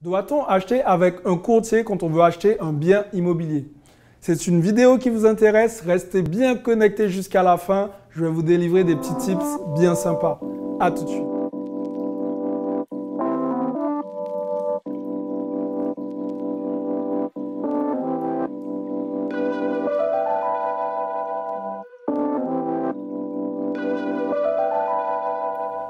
Doit-on acheter avec un courtier quand on veut acheter un bien immobilier? C'est une vidéo qui vous intéresse, restez bien connectés jusqu'à la fin. Je vais vous délivrer des petits tips bien sympas. À tout de suite.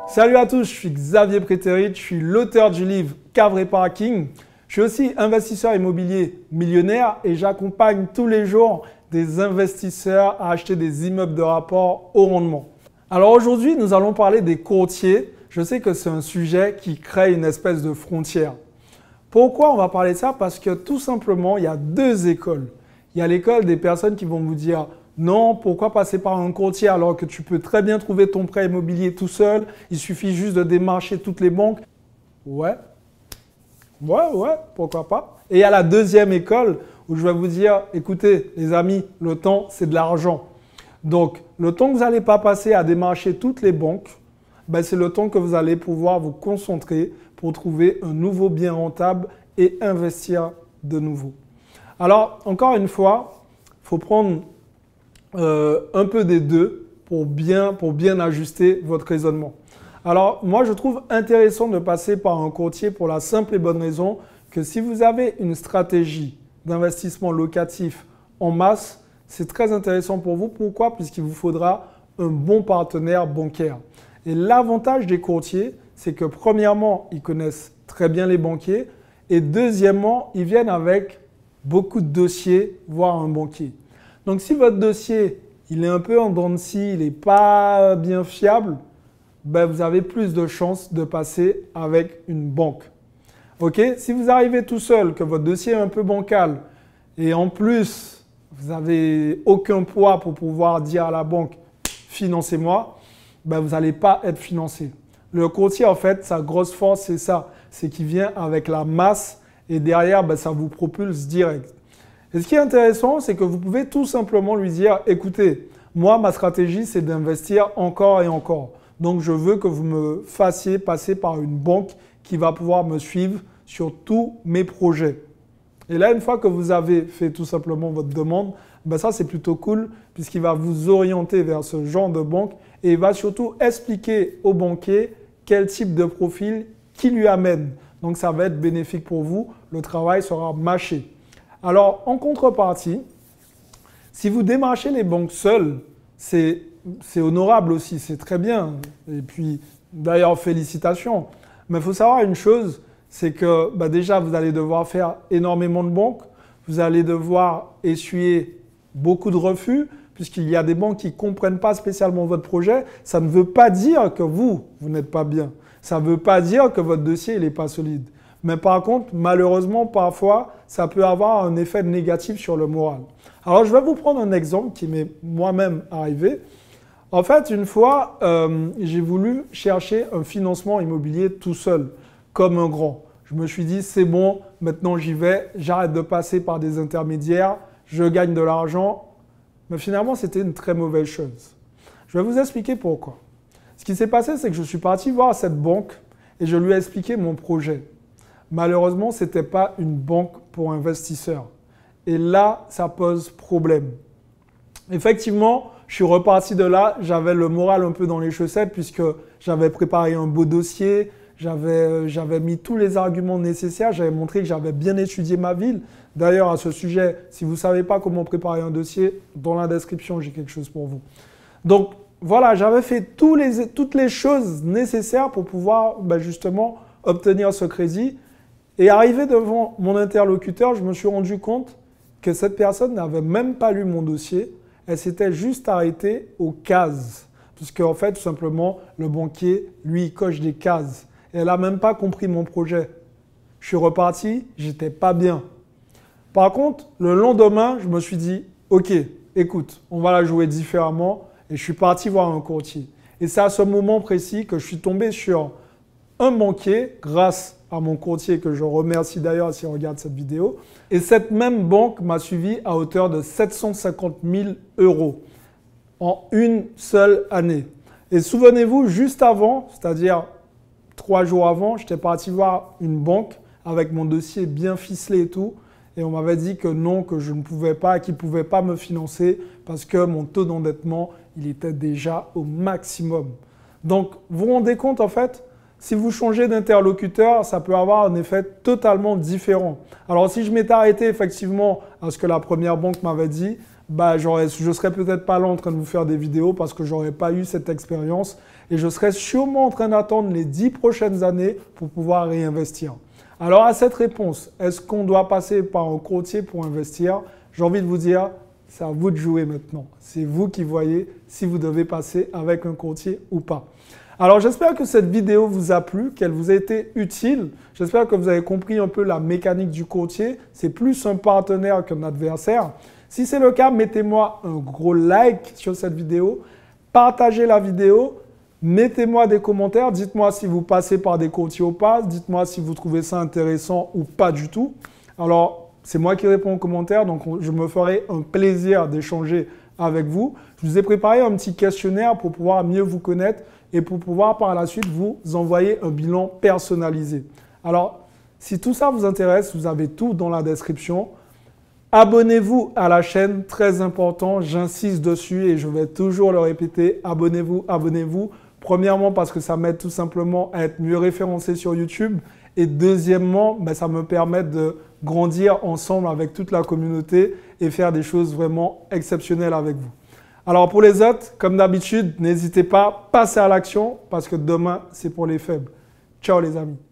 Salut à tous, je suis Xavier Prétérit, je suis l'auteur du livre Cave Parking. Je suis aussi investisseur immobilier millionnaire et j'accompagne tous les jours des investisseurs à acheter des immeubles de rapport au rendement. Alors aujourd'hui, nous allons parler des courtiers. Je sais que c'est un sujet qui crée une espèce de frontière. Pourquoi on va parler de ça? Parce que tout simplement, il y a deux écoles. Il y a l'école des personnes qui vont vous dire non, pourquoi passer par un courtier alors que tu peux très bien trouver ton prêt immobilier tout seul, il suffit juste de démarcher toutes les banques. Ouais, pourquoi pas. Et il y a la deuxième école où je vais vous dire, écoutez les amis, le temps c'est de l'argent. Donc le temps que vous n'allez pas passer à démarcher toutes les banques, c'est le temps que vous allez pouvoir vous concentrer pour trouver un nouveau bien rentable et investir de nouveau. Alors encore une fois, il faut prendre un peu des deux pour bien ajuster votre raisonnement. Alors moi je trouve intéressant de passer par un courtier pour la simple et bonne raison que si vous avez une stratégie d'investissement locatif en masse, c'est très intéressant pour vous. Pourquoi? Puisqu'il vous faudra un bon partenaire bancaire. Et l'avantage des courtiers, c'est que premièrement, ils connaissent très bien les banquiers et deuxièmement, ils viennent avec beaucoup de dossiers, voire un banquier. Donc si votre dossier il est un peu en dents de scie, il n'est pas bien fiable, vous avez plus de chances de passer avec une banque. Ok? Si vous arrivez tout seul, que votre dossier est un peu bancal et en plus vous n'avez aucun poids pour pouvoir dire à la banque financez-moi, vous n'allez pas être financé. Le courtier en fait, sa grosse force c'est ça, c'est qu'il vient avec la masse et derrière ça vous propulse direct. Et ce qui est intéressant, c'est que vous pouvez tout simplement lui dire, écoutez, moi, ma stratégie, c'est d'investir encore et encore. Donc, je veux que vous me fassiez passer par une banque qui va pouvoir me suivre sur tous mes projets. Et là, une fois que vous avez fait tout simplement votre demande, ça, c'est plutôt cool puisqu'il va vous orienter vers ce genre de banque et il va surtout expliquer au banquier quel type de profil qui lui amène. Donc, ça va être bénéfique pour vous. Le travail sera mâché. Alors, en contrepartie, si vous démarchez les banques seules, c'est honorable aussi, c'est très bien. Et puis, d'ailleurs, félicitations. Mais il faut savoir une chose, c'est que déjà, vous allez devoir faire énormément de banques. Vous allez devoir essuyer beaucoup de refus, puisqu'il y a des banques qui ne comprennent pas spécialement votre projet. Ça ne veut pas dire que vous n'êtes pas bien. Ça ne veut pas dire que votre dossier n'est pas solide. Mais par contre, malheureusement, parfois, ça peut avoir un effet négatif sur le moral. Alors, je vais vous prendre un exemple qui m'est moi-même arrivé. En fait, une fois, j'ai voulu chercher un financement immobilier tout seul, comme un grand. Je me suis dit, c'est bon, maintenant j'y vais, j'arrête de passer par des intermédiaires, je gagne de l'argent. Mais finalement, c'était une très mauvaise chose. Je vais vous expliquer pourquoi. Ce qui s'est passé, c'est que je suis parti voir cette banque et je lui ai expliqué mon projet. Malheureusement, ce n'était pas une banque pour investisseurs. Et là, ça pose problème. Effectivement, je suis reparti de là, j'avais le moral un peu dans les chaussettes puisque j'avais préparé un beau dossier, j'avais mis tous les arguments nécessaires, j'avais montré que j'avais bien étudié ma ville. D'ailleurs, à ce sujet, si vous ne savez pas comment préparer un dossier, dans la description, j'ai quelque chose pour vous. Donc, voilà, j'avais fait toutes les choses nécessaires pour pouvoir justement obtenir ce crédit. Et arrivé devant mon interlocuteur, je me suis rendu compte que cette personne n'avait même pas lu mon dossier. Elle s'était juste arrêtée aux cases. Puisque en fait, tout simplement, le banquier, lui, il coche des cases. Et elle n'a même pas compris mon projet. Je suis reparti, j'étais pas bien. Par contre, le lendemain, je me suis dit, ok, écoute, on va la jouer différemment. Et je suis parti voir un courtier. Et c'est à ce moment précis que je suis tombé sur un banquier grâce à mon courtier que je remercie d'ailleurs s'il regarde cette vidéo. Et cette même banque m'a suivi à hauteur de 750 000 € en une seule année. Et souvenez-vous, juste avant, c'est-à-dire 3 jours avant, j'étais parti voir une banque avec mon dossier bien ficelé et tout. Et on m'avait dit que non, que je ne pouvais pas, qu'ils ne pouvaient pas me financer parce que mon taux d'endettement, il était déjà au maximum. Donc, vous vous rendez compte en fait, si vous changez d'interlocuteur, ça peut avoir un effet totalement différent. Alors, si je m'étais arrêté effectivement à ce que la première banque m'avait dit, bah, je ne serais peut-être pas là en train de vous faire des vidéos parce que je n'aurais pas eu cette expérience et je serais sûrement en train d'attendre les 10 prochaines années pour pouvoir réinvestir. Alors, à cette réponse, est-ce qu'on doit passer par un courtier pour investir? J'ai envie de vous dire, c'est à vous de jouer maintenant. C'est vous qui voyez si vous devez passer avec un courtier ou pas. Alors, j'espère que cette vidéo vous a plu, qu'elle vous a été utile. J'espère que vous avez compris un peu la mécanique du courtier. C'est plus un partenaire qu'un adversaire. Si c'est le cas, mettez-moi un gros like sur cette vidéo. Partagez la vidéo. Mettez-moi des commentaires. Dites-moi si vous passez par des courtiers ou pas. Dites-moi si vous trouvez ça intéressant ou pas du tout. Alors, c'est moi qui réponds aux commentaires, donc je me ferai un plaisir d'échanger avec vous. Je vous ai préparé un petit questionnaire pour pouvoir mieux vous connaître et pour pouvoir par la suite vous envoyer un bilan personnalisé. Alors, si tout ça vous intéresse, vous avez tout dans la description. Abonnez-vous à la chaîne, très important, j'insiste dessus et je vais toujours le répéter. Abonnez-vous, abonnez-vous. Premièrement, parce que ça m'aide tout simplement à être mieux référencé sur YouTube. Et deuxièmement, ça me permet de grandir ensemble avec toute la communauté et faire des choses vraiment exceptionnelles avec vous. Alors pour les autres, comme d'habitude, n'hésitez pas, passez à l'action parce que demain, c'est pour les faibles. Ciao les amis.